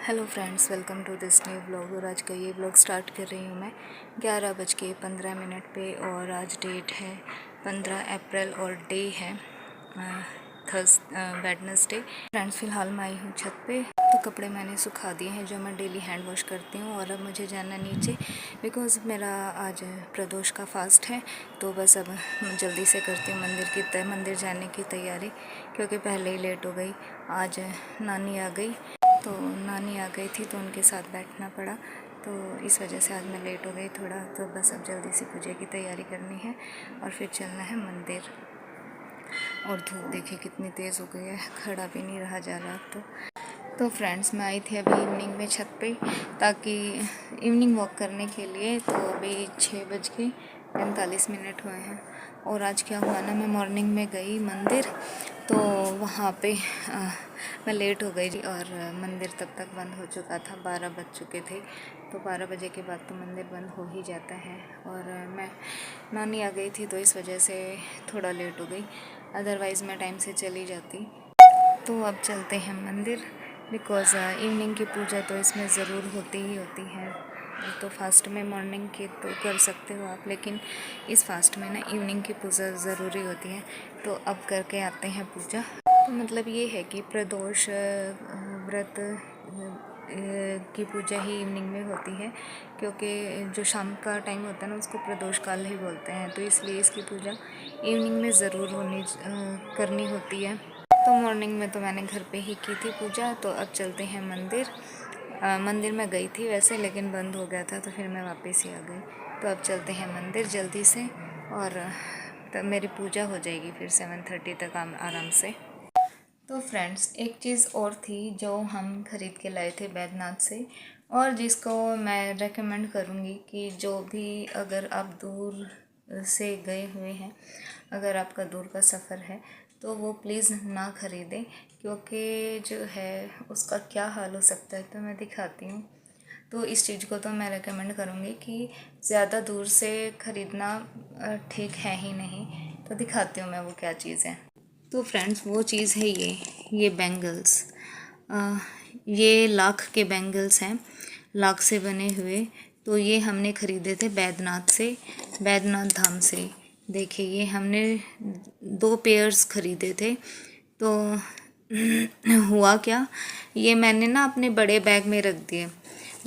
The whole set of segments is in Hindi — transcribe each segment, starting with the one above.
Hello friends, welcome to this new vlog. और आज का ये व्लॉग स्टार्ट कर रही हूँ मैं 11:15 पे। और आज डेट है 15 अप्रैल और डे है वेडनेसडे। फ्रेंड्स, फ़िलहाल मैं आई हूँ छत पे, तो कपड़े मैंने सुखा दिए हैं जो मैं डेली हैंड वॉश करती हूँ। और अब मुझे जाना नीचे बिकॉज़ मेरा आज प्रदोष का फास्ट है। तो बस अब जल्दी से करती हूँ मंदिर जाने की तैयारी, क्योंकि पहले ही लेट हो गई। आज नानी आ गई थी तो उनके साथ बैठना पड़ा, तो इस वजह से आज मैं लेट हो गई थोड़ा। तो बस अब जल्दी से पूजा की तैयारी करनी है और फिर चलना है मंदिर। और धूप देखिए कितनी तेज़ हो गई है, खड़ा भी नहीं रहा जा रहा। तो फ्रेंड्स, मैं आई थी अभी इवनिंग में छत पे, ताकि इवनिंग वॉक करने के लिए। तो अभी 6:45 हुए हैं। और आज क्या हुआ ना, मैं मॉर्निंग में गई मंदिर, तो वहाँ पे मैं लेट हो गई और मंदिर तब तक बंद हो चुका था, 12 बज चुके थे। तो 12 बजे के बाद तो मंदिर बंद हो ही जाता है। और मैं नानी आ गई थी तो इस वजह से थोड़ा लेट हो गई, अदरवाइज़ मैं टाइम से चली जाती। तो अब चलते हैं मंदिर, बिकॉज़ इवनिंग की पूजा तो इसमें ज़रूर होती ही होती है। तो फास्ट में मॉर्निंग की तो कर सकते हो आप, लेकिन इस फास्ट में ना इवनिंग की पूजा ज़रूरी होती है। तो अब करके आते हैं पूजा। तो मतलब ये है कि प्रदोष व्रत की पूजा ही इवनिंग में होती है, क्योंकि जो शाम का टाइम होता है ना उसको प्रदोष काल ही बोलते हैं। तो इसलिए इसकी पूजा इवनिंग में ज़रूर करनी होती है। तो मॉर्निंग में तो मैंने घर पे ही की थी पूजा। तो अब चलते हैं मंदिर। मंदिर में गई थी वैसे, लेकिन बंद हो गया था तो फिर मैं वापस ही आ गई। तो अब चलते हैं मंदिर जल्दी से, और तब मेरी पूजा हो जाएगी फिर 7:30 तक आराम से। तो फ्रेंड्स, एक चीज़ और थी जो हम ख़रीद के लाए थे बैद्यनाथ से, और जिसको मैं रेकमेंड करूँगी कि जो भी, अगर आप दूर से गए हुए हैं, अगर आपका दूर का सफ़र है, तो वो प्लीज़ ना ख़रीदें, क्योंकि जो है उसका क्या हाल हो सकता है तो मैं दिखाती हूँ। तो इस चीज़ को तो मैं रेकमेंड करूँगी कि ज़्यादा दूर से ख़रीदना ठीक है ही नहीं। तो दिखाती हूँ मैं वो क्या चीज़ है। तो फ्रेंड्स, वो चीज़ है ये बैंगल्स। ये लाख के बैंगल्स हैं, लाख से बने हुए। तो ये हमने ख़रीदे थे बैद्यनाथ धाम से। देखिए, ये हमने 2 पेयर्स ख़रीदे थे। तो हुआ क्या, ये मैंने ना अपने बड़े बैग में रख दिए,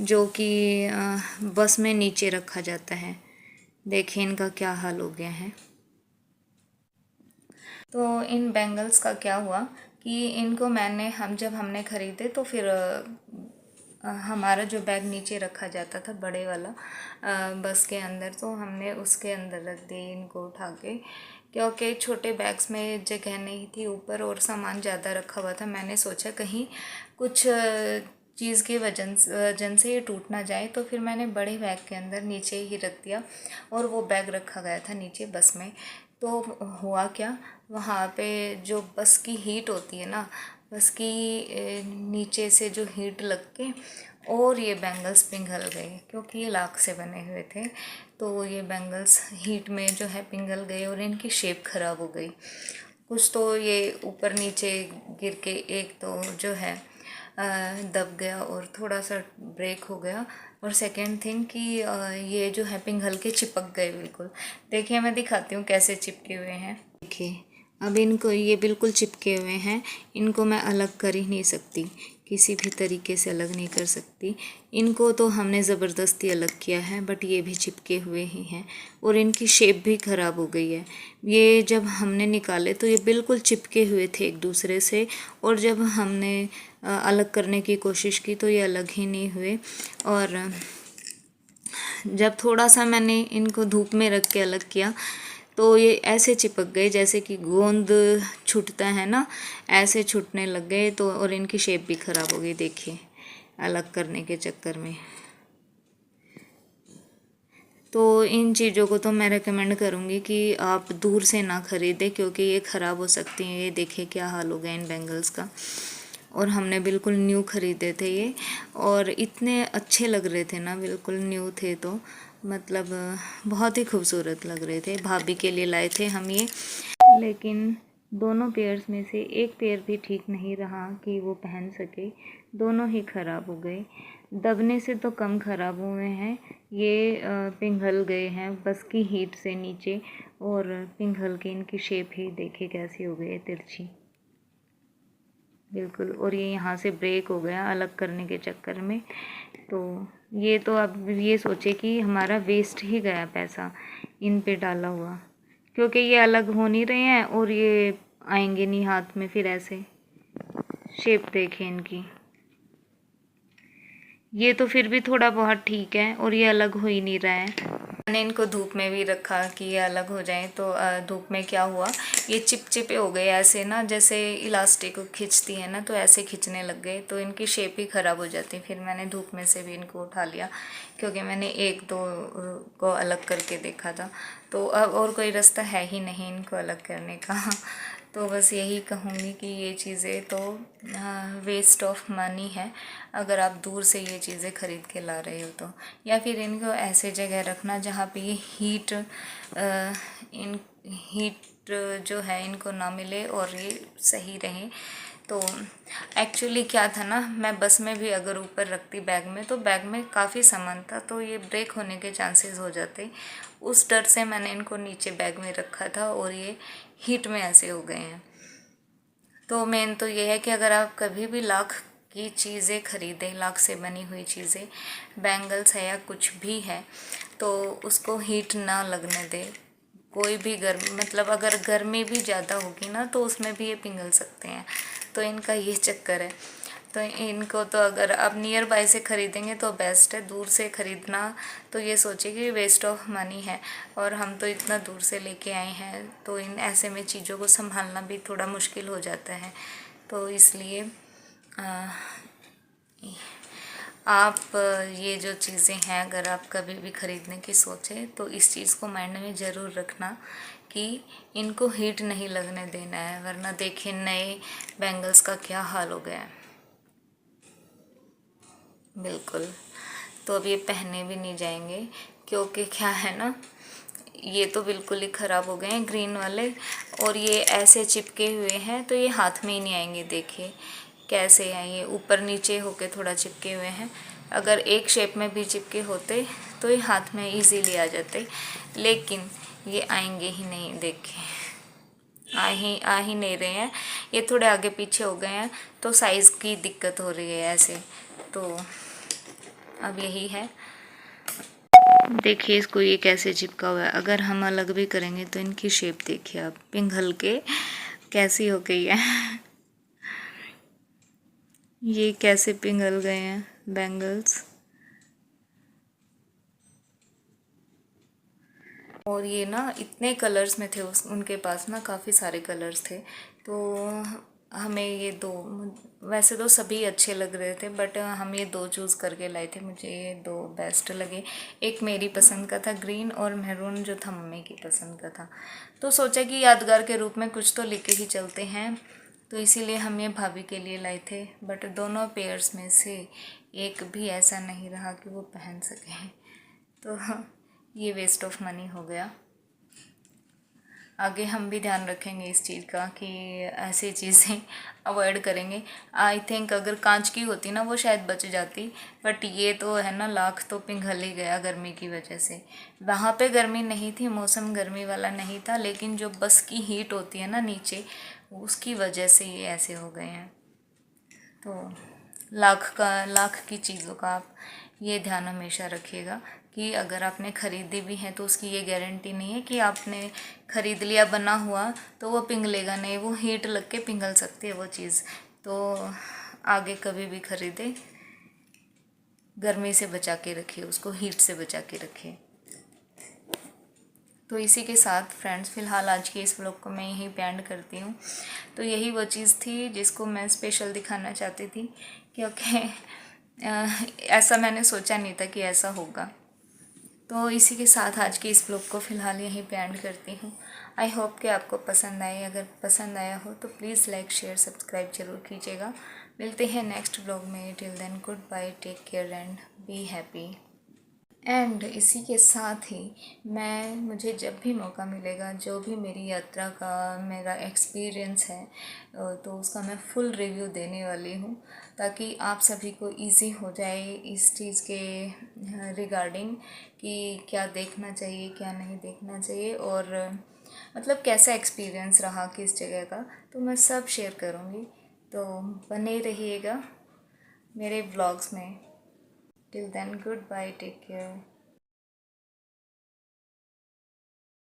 जो कि बस में नीचे रखा जाता है। देखिए इनका क्या हाल हो गया है। तो इन बैंगल्स का क्या हुआ कि इनको जब हमने ख़रीदे तो फिर हमारा जो बैग नीचे रखा जाता था बड़े वाला बस के अंदर, तो हमने उसके अंदर रख दिए इनको उठा के, क्योंकि छोटे बैग्स में जगह नहीं थी ऊपर और सामान ज़्यादा रखा हुआ था। मैंने सोचा कहीं कुछ चीज़ के वजन से ये टूट ना जाए, तो फिर मैंने बड़े बैग के अंदर नीचे ही रख दिया, और वो बैग रखा गया था नीचे बस में। तो हुआ क्या, वहाँ पे जो बस की हीट होती है ना, बस की नीचे से जो हीट लग के और ये बैंगल्स पिघल गए, क्योंकि ये लाख से बने हुए थे। तो ये बैंगल्स हीट में जो है पिघल गए और इनकी शेप ख़राब हो गई। कुछ तो ये ऊपर नीचे गिर के एक तो जो है दब गया और थोड़ा सा ब्रेक हो गया। और सेकेंड थिंग कि ये जो है पिघल के चिपक गए बिल्कुल। देखिए मैं दिखाती हूँ कैसे चिपके हुए हैं। देखिए अब इनको, ये बिल्कुल चिपके हुए हैं, इनको मैं अलग कर ही नहीं सकती, किसी भी तरीके से अलग नहीं कर सकती। इनको तो हमने ज़बरदस्ती अलग किया है, बट ये भी चिपके हुए ही हैं और इनकी शेप भी ख़राब हो गई है। ये जब हमने निकाले तो ये बिल्कुल चिपके हुए थे एक दूसरे से, और जब हमने अलग करने की कोशिश की तो ये अलग ही नहीं हुए। और जब थोड़ा सा मैंने इनको धूप में रख के अलग किया तो ये ऐसे चिपक गए जैसे कि गोंद छूटता है ना, ऐसे छूटने लग गए। तो और इनकी शेप भी ख़राब हो गई, देखिए अलग करने के चक्कर में। तो इन चीज़ों को तो मैं रेकमेंड करूँगी कि आप दूर से ना ख़रीदें, क्योंकि ये ख़राब हो सकती हैं। ये देखिए क्या हाल हो गया इन बैंगल्स का। और हमने बिल्कुल न्यू ख़रीदे थे ये, और इतने अच्छे लग रहे थे ना, बिल्कुल न्यू थे। तो मतलब बहुत ही खूबसूरत लग रहे थे। भाभी के लिए लाए थे हम ये, लेकिन दोनों पेयर्स में से एक पेयर भी ठीक नहीं रहा कि वो पहन सके। दोनों ही ख़राब हो गए। दबने से तो कम ख़राब हुए हैं, ये पिघल गए हैं बस की हीट से नीचे, और पिघल के इनकी शेप ही देखिए कैसी हो गई है, तिरछी बिल्कुल। और ये यहाँ से ब्रेक हो गया अलग करने के चक्कर में। तो ये तो अब ये सोचे कि हमारा वेस्ट ही गया पैसा इन पे डाला हुआ, क्योंकि ये अलग हो नहीं रहे हैं और ये आएंगे नहीं हाथ में फिर ऐसे। शेप देखें इनकी, ये तो फिर भी थोड़ा बहुत ठीक है और ये अलग हो ही नहीं रहा है। मैंने इनको धूप में भी रखा कि ये अलग हो जाएं, तो धूप में क्या हुआ, ये चिपचिपे हो गए ऐसे ना, जैसे इलास्टिक को खींचती है ना, तो ऐसे खींचने लग गए, तो इनकी शेप ही ख़राब हो जाती। फिर मैंने धूप में से भी इनको उठा लिया, क्योंकि मैंने एक दो को अलग करके देखा था, तो अब और कोई रास्ता है ही नहीं इनको अलग करने का। तो बस यही कहूँगी कि ये चीज़ें तो वेस्ट ऑफ मनी है, अगर आप दूर से ये चीज़ें ख़रीद के ला रहे हो तो। या फिर इनको ऐसे जगह रखना जहाँ पे ये हीट जो है इनको ना मिले और ये सही रहे। तो एक्चुअली क्या था ना, मैं बस में भी अगर ऊपर रखती बैग में, तो बैग में काफ़ी सामान था, तो ये ब्रेक होने के चांसेस हो जाते। उस डर से मैंने इनको नीचे बैग में रखा था और ये हीट में ऐसे हो गए हैं। तो मेन तो ये है कि अगर आप कभी भी लाख की चीज़ें खरीदें, लाख से बनी हुई चीज़ें, बैंगल्स है या कुछ भी है, तो उसको हीट ना लगने दें। कोई भी गर्म मतलब अगर गर्मी भी ज़्यादा होगी ना, तो उसमें भी ये पिघल सकते हैं, तो इनका ये चक्कर है। तो इनको तो अगर आप नियर बाय से ख़रीदेंगे तो बेस्ट है, दूर से ख़रीदना तो ये सोचिए कि वेस्ट ऑफ मनी है, और हम तो इतना दूर से लेके आए हैं, तो इन ऐसे में चीज़ों को संभालना भी थोड़ा मुश्किल हो जाता है। तो इसलिए आप ये जो चीज़ें हैं, अगर आप कभी भी ख़रीदने की सोचें तो इस चीज़ को माइंड में ज़रूर रखना कि इनको हीट नहीं लगने देना है, वरना देखिए नए बैंगल्स का क्या हाल हो गया है। बिल्कुल। तो अब ये पहने भी नहीं जाएंगे, क्योंकि क्या है ना, ये तो बिल्कुल ही ख़राब हो गए हैं ग्रीन वाले, और ये ऐसे चिपके हुए हैं तो ये हाथ में ही नहीं आएंगे। देखिए कैसे हैं, ये ऊपर नीचे होके थोड़ा चिपके हुए हैं। अगर एक शेप में भी चिपके होते तो ये हाथ में इजीली आ जाते, लेकिन ये आएंगे ही नहीं। देखिए आ ही नहीं रहे हैं, ये थोड़े आगे पीछे हो गए हैं, तो साइज़ की दिक्कत हो रही है ऐसे। तो अब यही है, देखिए इसको ये कैसे चिपका हुआ है। अगर हम अलग भी करेंगे तो इनकी शेप देखिए आप, पिघल के कैसी हो गई है। ये कैसे पिघल गए हैं बैंगल्स। और ये ना इतने कलर्स में थे, उनके पास ना काफ़ी सारे कलर्स थे, तो हमें ये दो, वैसे तो सभी अच्छे लग रहे थे, बट हम ये दो चूज़ करके लाए थे। मुझे ये दो बेस्ट लगे, एक मेरी पसंद का था ग्रीन, और मेहरून जो था मम्मी की पसंद का था। तो सोचा कि यादगार के रूप में कुछ तो लेके ही चलते हैं, तो इसीलिए हम ये भाभी के लिए लाए थे। बट दोनों पेयर्स में से एक भी ऐसा नहीं रहा कि वो पहन सकें, तो ये वेस्ट ऑफ मनी हो गया। आगे हम भी ध्यान रखेंगे इस चीज़ का कि ऐसी चीज़ें अवॉइड करेंगे। आई थिंक अगर कांच की होती ना वो शायद बच जाती, बट ये तो है ना, लाख तो पिघल ही गया गर्मी की वजह से। वहाँ पे गर्मी नहीं थी, मौसम गर्मी वाला नहीं था, लेकिन जो बस की हीट होती है ना नीचे, उसकी वजह से ये ऐसे हो गए हैं। तो लाख की चीज़ों का आप ये ध्यान हमेशा रखिएगा कि अगर आपने ख़रीदी भी है तो उसकी ये गारंटी नहीं है कि आपने ख़रीद लिया बना हुआ तो वो पिघलेगा नहीं, वो हीट लग के पिघल सकती है वो चीज़। तो आगे कभी भी ख़रीदे, गर्मी से बचा के रखिए उसको, हीट से बचा के रखिए। तो इसी के साथ फ्रेंड्स, फ़िलहाल आज के इस व्लॉग को मैं यहीं पे एंड करती हूँ। तो यही वो चीज़ थी जिसको मैं स्पेशल दिखाना चाहती थी, क्योंकि ऐसा मैंने सोचा नहीं था कि ऐसा होगा। तो इसी के साथ आज के इस व्लॉग को फ़िलहाल यहीं पे एंड करती हूँ। आई होप कि आपको पसंद आए। अगर पसंद आया हो तो प्लीज़ लाइक शेयर सब्सक्राइब ज़रूर कीजिएगा। मिलते हैं नेक्स्ट व्लॉग में। Till then good bye, take care and be happy. And इसी के साथ ही मुझे जब भी मौका मिलेगा, जो भी मेरी यात्रा का मेरा एक्सपीरियंस है, तो उसका मैं फुल रिव्यू देने वाली हूँ, ताकि आप सभी को इजी हो जाए इस चीज़ के रिगार्डिंग कि क्या देखना चाहिए क्या नहीं देखना चाहिए, और मतलब कैसा एक्सपीरियंस रहा किस जगह का, तो मैं सब शेयर करूँगी। तो बने रहिएगा मेरे व्लॉग्स में। Till then good bye, take care.